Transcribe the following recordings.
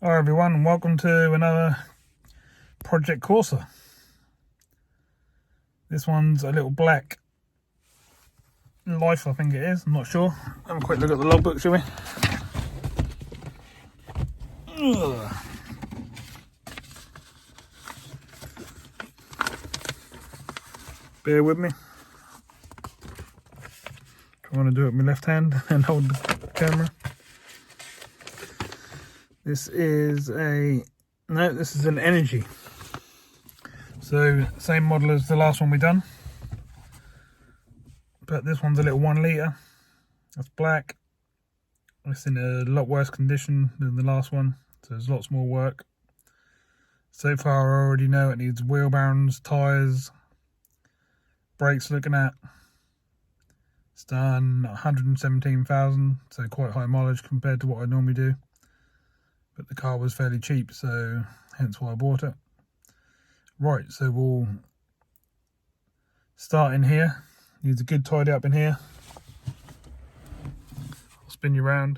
Hi everyone, and welcome to another Project Corsa. This one's a little black Life, I think it is, I'm not sure. Have a quick look at the logbook, shall we? Ugh. Bear with me. I want to do it with my left hand and hold the camera. This is an energy. So same model as the last one we done, but this one's a little 1 litre. That's black. It's in a lot worse condition than the last one, so there's lots more work. So far I already know it needs wheel bearings, tyres, brakes looking at. It's done 117,000, so quite high mileage compared to what I normally do. But the car was fairly cheap, so hence why I bought it. Right, so we'll start in here. Needs a good tidy up in here. I'll spin you around.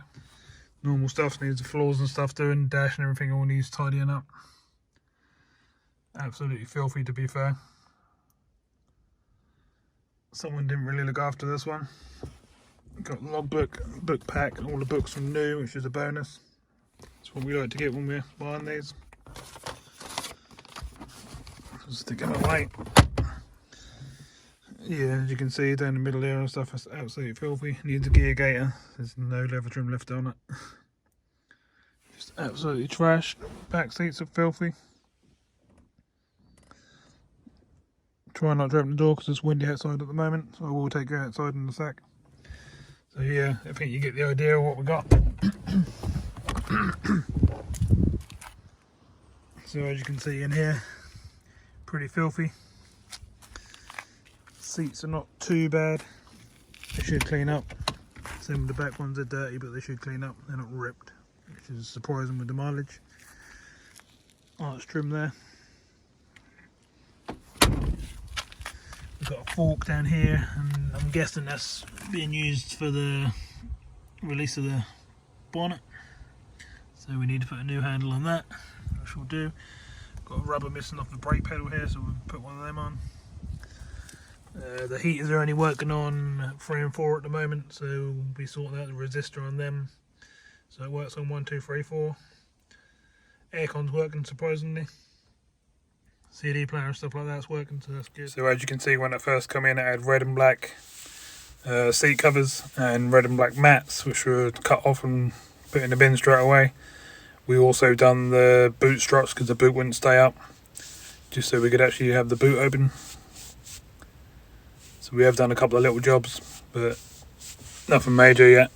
Normal stuff, needs the floors and stuff doing, dash and everything all needs tidying up. Absolutely filthy, to be fair. Someone didn't really look after this one. Got the logbook, book pack, all the books from new, which is a bonus. That's what we like to get when we're buying these. Just stick them away. Yeah, as you can see down the middle there and stuff, it's absolutely filthy. Needs a gear gator. There's no leather trim left on it. Just absolutely trash. Back seats are filthy. Try not to open the door because it's windy outside at the moment, so I will take you outside in a sec. So yeah, I think you get the idea of what we got. So as you can see in here, pretty filthy. Seats are not too bad. They should clean up. Same with the back ones, are dirty, but they should clean up. They're not ripped, which is surprising with the mileage. Arch trim there. We've got a fork down here, and I'm guessing that's being used for the release of the bonnet. So we need to put a new handle on that, which we'll do. Got a rubber missing off the brake pedal here, so we'll put one of them on. The heaters are only working on 3 and 4 at the moment, so we'll be sorting out the resistor on them. So it works on 1, 2, 3, 4. Aircon's working surprisingly. CD player and stuff like that's working, so that's good. So as you can see, when it first come in, it had red and black seat covers and red and black mats, which were cut off and put in the bin straight away. We also done the boot struts because the boot wouldn't stay up, just so we could actually have the boot open. So we have done a couple of little jobs, but nothing major yet.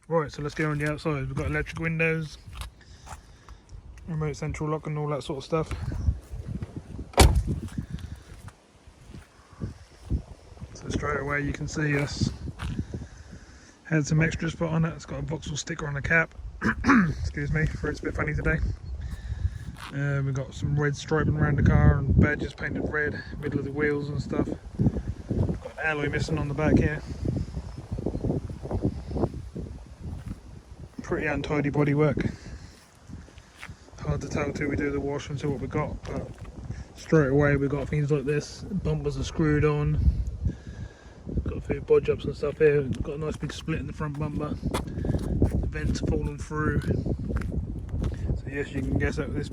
Right, so let's go on the outside. We've got electric windows, remote central lock and all that sort of stuff. So straight away you can see us had some extras put on it. It's got a Vauxhall sticker on the cap. Excuse me, it's a bit funny today. We've got some red striping around the car and badges painted red, middle of the wheels and stuff. Got an alloy missing on the back here. Pretty untidy bodywork. Hard to tell till we do the wash and see what we got, but straight away we got things like this. Bumpers are screwed on. Got a few bodge ups and stuff here. Got a nice big split in the front bumper. The vents are falling through. So yes, you can guess that this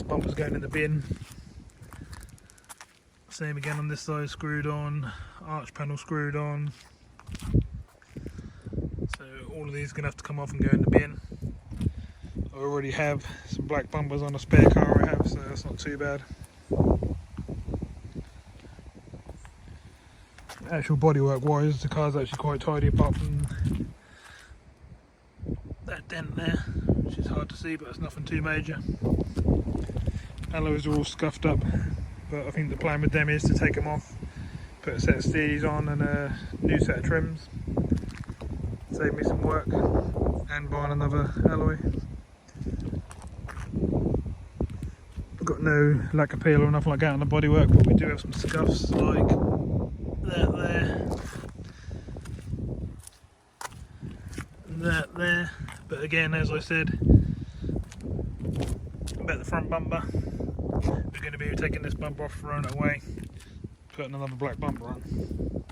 bumper's going in the bin. Same again on this side, screwed on. Arch panel screwed on. So all of these are going to have to come off and go in the bin. I already have some black bumpers on a spare car I have, so that's not too bad. Actual bodywork wise, the car's actually quite tidy apart from that dent there, which is hard to see, but it's nothing too major. Alloys are all scuffed up, but I think the plan with them is to take them off, put a set of steedies on and a new set of trims. Save me some work and buying another alloy. Got no lack of peel or nothing like that on the bodywork, but we do have some scuffs like that there. that there. But again, as I said about the front bumper, we're going to be taking this bumper off, throwing it away, putting another black bumper on.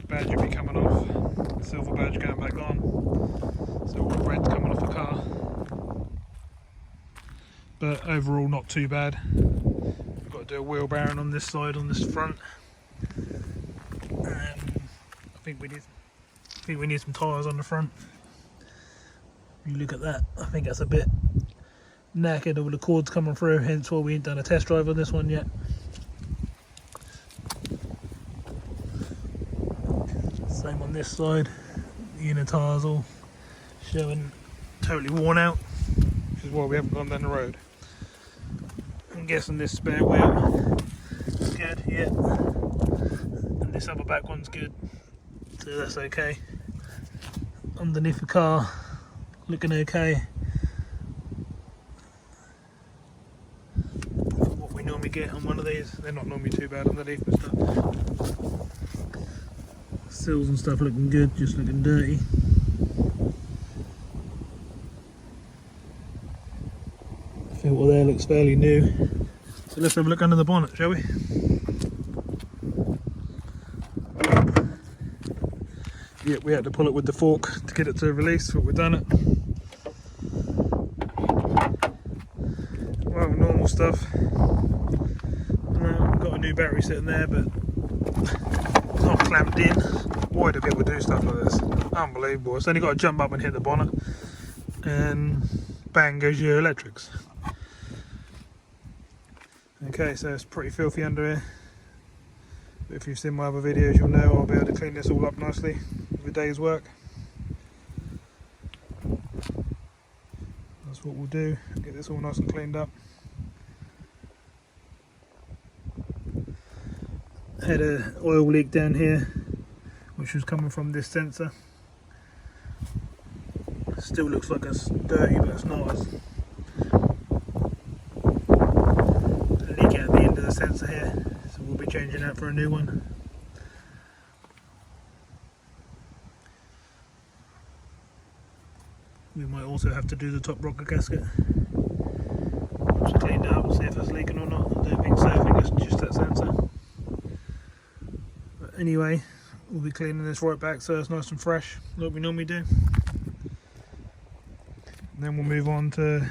Badge will be coming off, silver badge going back on, so all the red's coming off the car. But overall not too bad. We've got to do a wheel bearing on this side, on this front, and I think we need some tyres on the front. You look at that, I think that's a bit knackered, all the cords coming through, hence why we ain't done a test drive on this one yet. Same on this side, the inner tyres all showing totally worn out, which is why we haven't gone down the road. I'm guessing this spare wheel is good, yeah, and this other back one's good, so that's okay. Underneath the car, looking okay. For what we normally get on one of these, they're not normally too bad underneath and stuff. Sills and stuff looking good, just looking dirty. The filter there looks fairly new. So let's have a look under the bonnet, shall we? Yeah, we had to pull it with the fork to get it to release, but we've done it. Well, normal stuff. We've got a new battery sitting there, but it's not clamped in. Why do people do stuff like this? Unbelievable. It's only got to jump up and hit the bonnet, and bang goes your electrics. Okay, so it's pretty filthy under here. But if you've seen my other videos, you'll know I'll be able to clean this all up nicely with a day's work. That's what we'll do, get this all nice and cleaned up. Had an oil leak down here, which was coming from this sensor. Still looks like it's dirty, but it's not. It's a leak out the end of the sensor here, so we'll be changing that for a new one. We might also have to do the top rocker gasket. Just clean it up and see if it's leaking or not. I don't think so, I think it's just that sensor. But anyway, we'll be cleaning this right back so it's nice and fresh, like we normally do. And then we'll move on to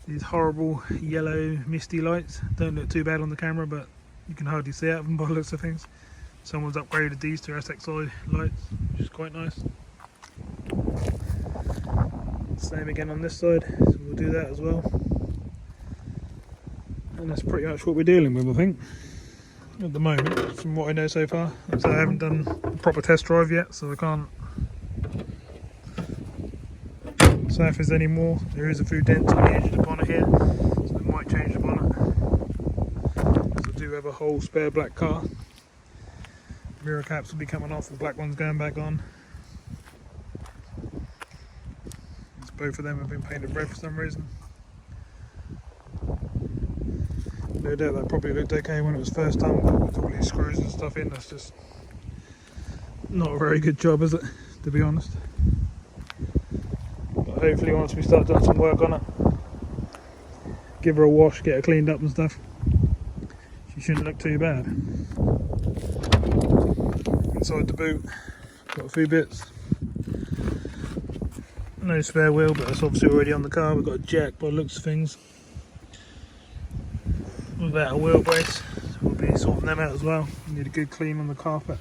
these horrible yellow misty lights. Don't look too bad on the camera, but you can hardly see out of them by the looks of things. Someone's upgraded these to SXI lights, which is quite nice. Same again on this side, so we'll do that as well. And that's pretty much what we're dealing with, I think, at the moment, from what I know so far. So I haven't done a proper test drive yet, so I can't say if there's any more. There is a few dents on the edge of the bonnet here, so I might change the bonnet. So I do have a whole spare black car. Mirror caps will be coming off, the black one's going back on. Both of them have been painted red for some reason. No doubt that probably looked okay when it was first done, but with all these screws and stuff in, that's just not a very good job, is it, to be honest? But hopefully once we start doing some work on it, give her a wash, get her cleaned up and stuff, she shouldn't look too bad. Inside the boot, got a few bits. No spare wheel, but that's obviously already on the car. We've got a jack by the looks of things. Without a wheelbase, so we'll be sorting them out as well. We need a good clean on the carpet.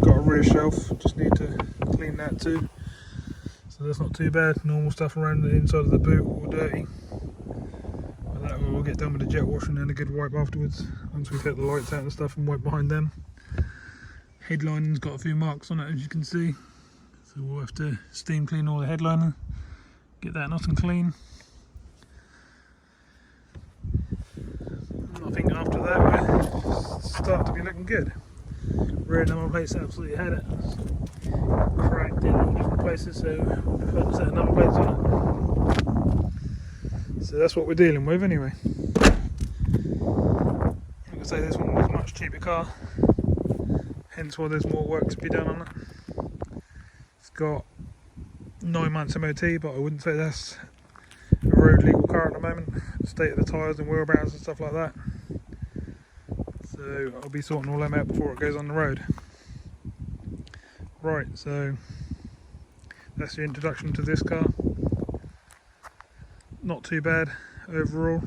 Got a rear shelf, just need to clean that too. So that's not too bad. Normal stuff around the inside of the boot, all dirty. But that we'll get done with the jet wash and then a good wipe afterwards. Once we take the lights out and stuff and wipe behind them. Headlining's got a few marks on it, as you can see. So we'll have to steam clean all the headliner, get that nice and clean. And I think after that we'll start to be looking good. Rear number plates absolutely had it. Cracked in all different places, so we'll be putting set of number plates on it. So that's what we're dealing with anyway. Like I say, this one was a much cheaper car, hence why there's more work to be done on it. got 9 months MOT, but I wouldn't say that's a road legal car at the moment. The state of the tyres and wheel balance and stuff like that. So I'll be sorting all them out before it goes on the road. Right, so that's the introduction to this car. Not too bad overall.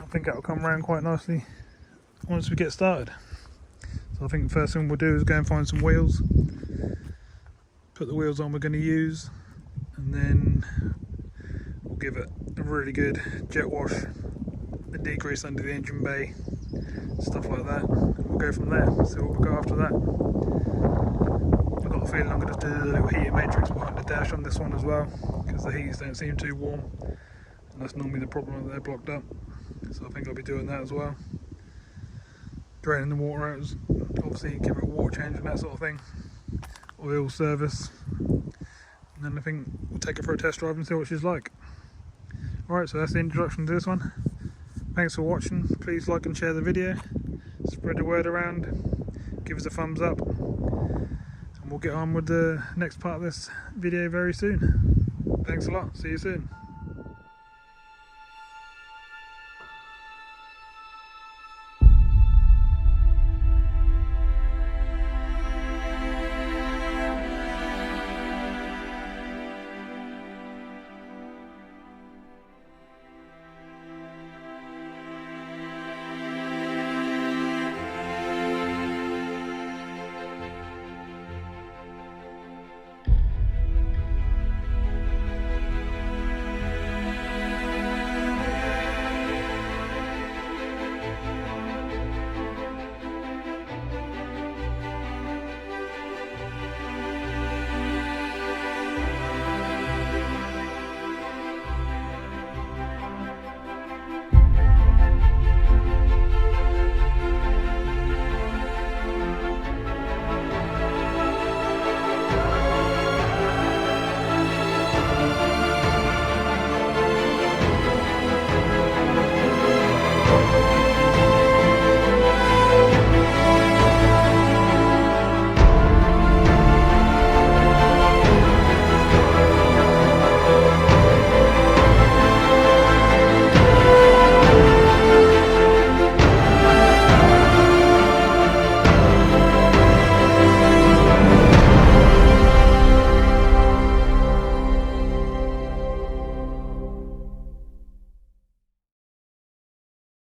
I think that'll come around quite nicely once we get started. So I think the first thing we'll do is go and find some wheels, put the wheels on we're going to use, and then we'll give it a really good jet wash, a degrease under the engine bay, stuff like that, and we'll go from there, see what we've got after that. I've got a feeling I'm going to do a little heating matrix behind the dash on this one as well, because the heaters don't seem too warm, and that's normally the problem that they're blocked up. So I think I'll be doing that as well. Draining the water out, obviously give it a water change and that sort of thing. Oil service. And then I think we'll take her for a test drive and see what she's like. Alright, so that's the introduction to this one. Thanks for watching. Please like and share the video. Spread the word around. Give us a thumbs up. And we'll get on with the next part of this video very soon. Thanks a lot. See you soon.